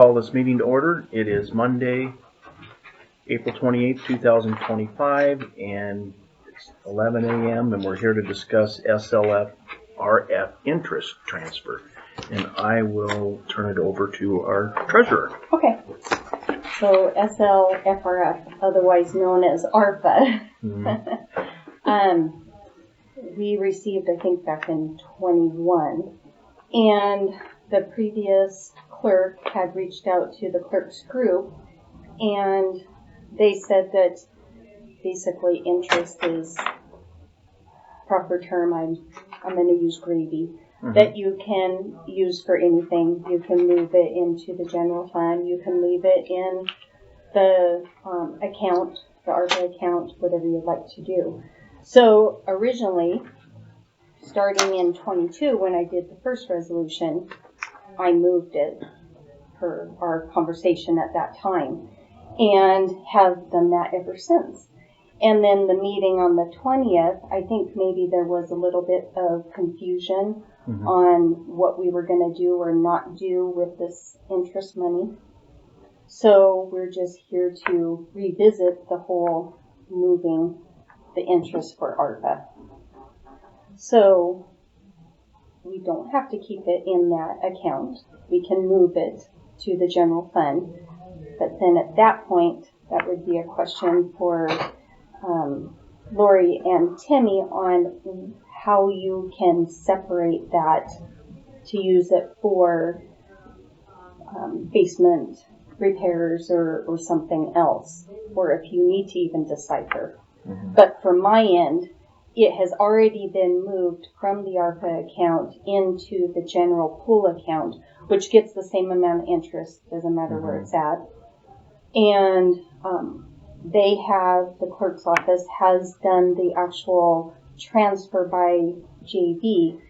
Call this meeting to order. It is Monday, April 28th, 2025, and it's 11 a.m. and we're here to discuss SLFRF interest transfer. And I will turn it over to our treasurer. Okay. So SLFRF, otherwise known as ARPA, we received, I think, back in 21, and the previous clerk had reached out to the clerk's group, and they said that basically interest is proper term. I'm going to use gravy. That you can use for anything. You can move it into the general fund. You can leave it in the account, the ARPA account, whatever you'd like to do. So originally, starting in 22, when I did the first resolution, I moved it per our conversation at that time and have done that ever since. And then the meeting on the 20th, I think maybe there was a little bit of confusion on what we were going to do or not do with this interest money. So we're just here to revisit the whole moving the interest for ARPA. So we don't have to keep it in that account. We can move it to the general fund. But then at that point, that would be a question for Lori and Timmy on how you can separate that to use it for basement repairs or something else, or if you need to even decipher. But from my end, it has already been moved from the ARPA account into the general pool account, which gets the same amount of interest, doesn't matter where it's at. And the clerk's office has done the actual transfer by JV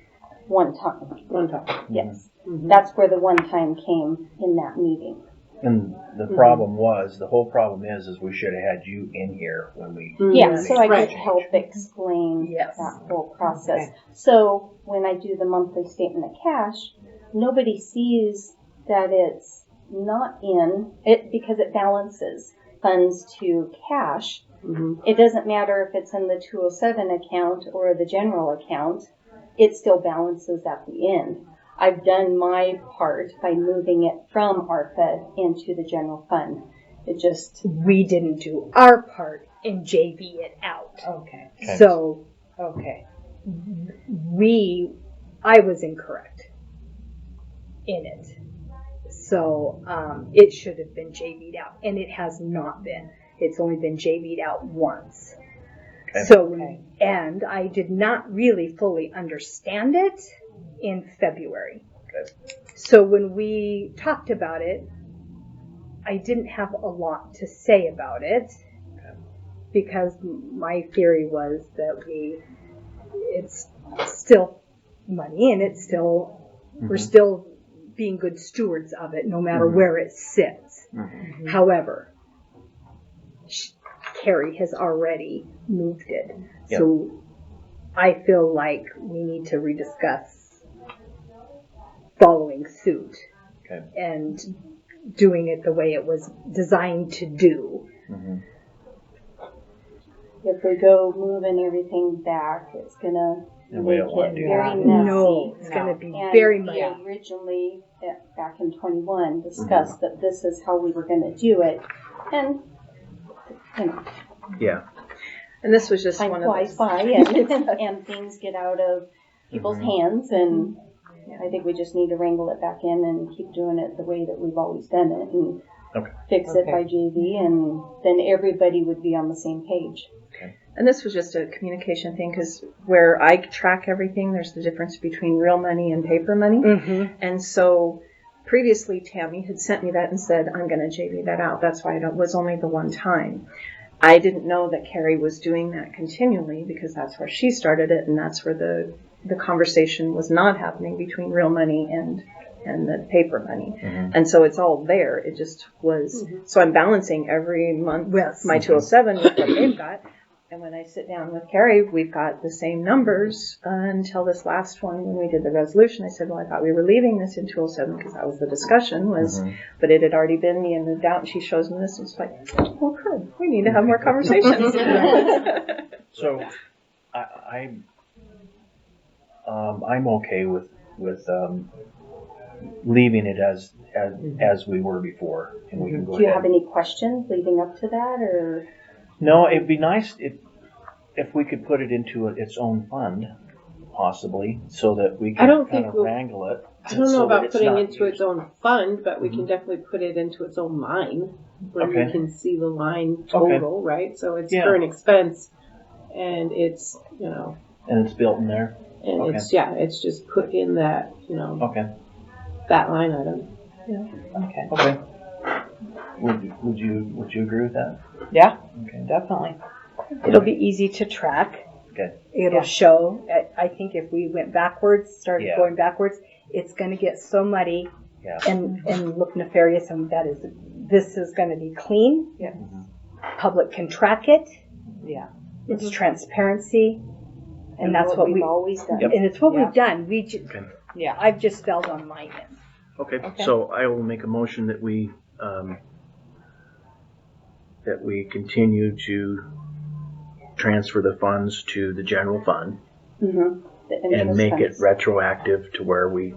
one time. Yes. That's where the one time came in that meeting. And the problem was, the whole problem is we should have had you in here when we... So I could help explain that whole process. Okay. So when I do the monthly statement of cash, nobody sees that it's not in it because it balances funds to cash. It doesn't matter if it's in the 207 account or the general account, it still balances at the end. I've done my part by moving it from ARPA into the general fund. We didn't do our part and JV it out. Okay. So, I was incorrect in it. So, it should have been JV'd out, and it has not been. It's only been JV'd out once. And I did not really fully understand it in February. So when we talked about it, I didn't have a lot to say about it because my theory was that it's still money and it's still, we're still being good stewards of it no matter where it sits. However, Carrie has already moved it. So I feel like we need to rediscuss following suit and doing it the way it was designed to do. If we go moving everything back, it's going to make it very messy. No, it's going to be very messy. We originally, back in 21, discussed that this is how we were going to do it. And, And this was just one of those. Time flies by and things get out of people's hands, and I think we just need to wrangle it back in and keep doing it the way that we've always done it and fix it by JV, and then everybody would be on the same page. And this was just a communication thing because where I track everything, there's the difference between real money and paper money. And so previously Tammy had sent me that and said, I'm going to JV that out. That's why it was only the one time. I didn't know that Carrie was doing that continually because that's where she started it, and that's where the conversation was not happening between real money and the paper money. And so it's all there. It just was. So I'm balancing every month my 207 with what they've got. And when I sit down with Carrie, we've got the same numbers until this last one when we did the resolution. I said, well, I thought we were leaving this in 207 because that was the discussion but it had already been the in and out. And she shows me this and it's like, well, good. We need to have more conversations. So I'm okay with leaving it as we were before, and we can go Do you ahead. have any questions leading up to that, or? No, it'd be nice if we could put it into its own fund, possibly, so that we I don't can kind think of we'll- wrangle it. I don't know so that about it's putting not into its used. own fund, but we can definitely put it into its own line where Okay. you can see the line total, right? So it's Yeah. current expense, and it's And it's built in there. and Okay. it's just put in that Okay. that line item. Okay. Okay. Would you agree with that? Yeah, Okay. definitely. It'll be easy to track. Okay. It'll show. I think if we went backwards, started Yeah. going backwards, it's going to get so muddy Yeah. and look nefarious. And this is going to be clean. Yeah. Public can track it. Yeah. It's transparency, and that's what we've we always done. Yep. and it's what Yeah. we've done. Okay. Yeah. I've just felt on my end. Okay. Okay. So I will make a motion that we continue to transfer the funds to the general fund Mm-hmm. and make it retroactive to where we,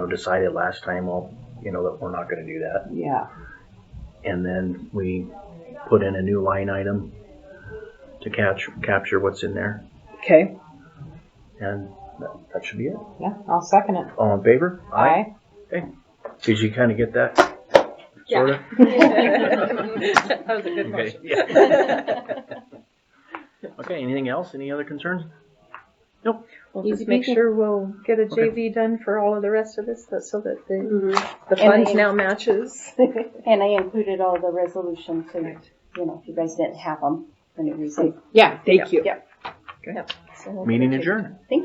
decided last time, well, that we're not going to do that. Yeah. And then we put in a new line item to capture what's in there. Okay. And that should be it. Yeah. I'll second it. All in favor? Aye. Okay. Did you kind of get that? Yeah. Sort of? That was a good Okay. motion. Yeah. Okay, anything else? Any other concerns? Nope. We'll Easy just make peasy. sure we'll get a Okay. JV done for all of the rest of this so that the And funds I- now matches. And I included all the resolutions, so if you guys didn't have them for any reason. Yeah. Thank you. Yep. So we'll Meeting get a JV. adjourned. Thank you.